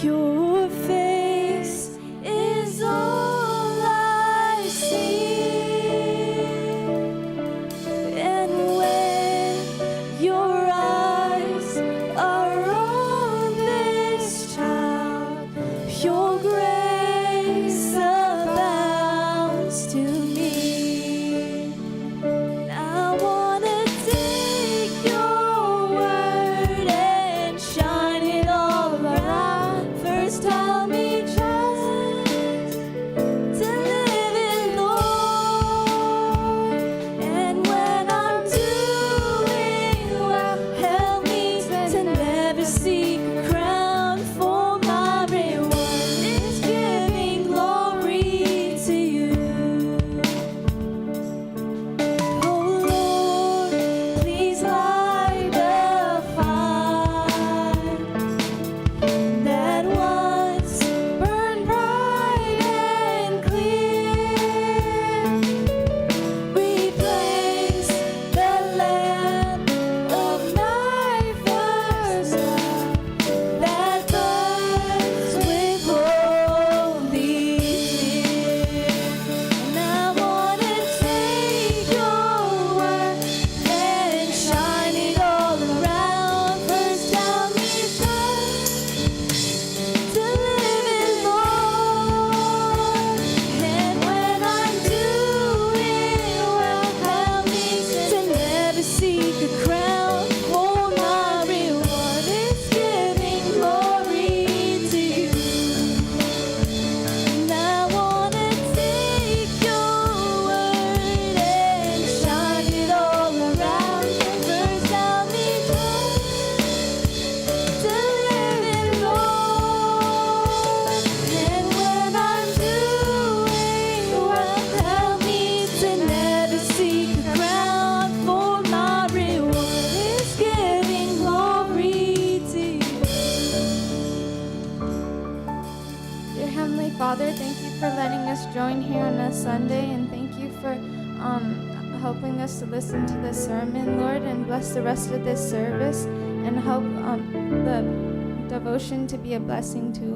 Your face is all I see, and when your eyes are on this child, your grace abounds to me. I wanna take your word and shine it all around. First help me trust to live it, Lord. And when I'm doing well, help me to never seek a crown, for my reward is giving glory to you. Oh Lord, please light a fire that once burned bright and clear. Replace the lamp of my first love that burns with holy fear. And I wanna take your word and shine it all around. First help me trust to live it, Lord. And when I'm doing well, help me to never seek a crown, for my reward is giving glory to you. And I wanna take your word and shine it all around. First help me trust to live it, Lord. And when I'm doing well, help me to never seek a crown, for my reward is giving glory to you. Dear Heavenly Father, thank you for letting us join here on a Sunday, and thank you for helping us to listen to the sermon, Lord, and bless the rest of this service, and help the devotion to be a blessing to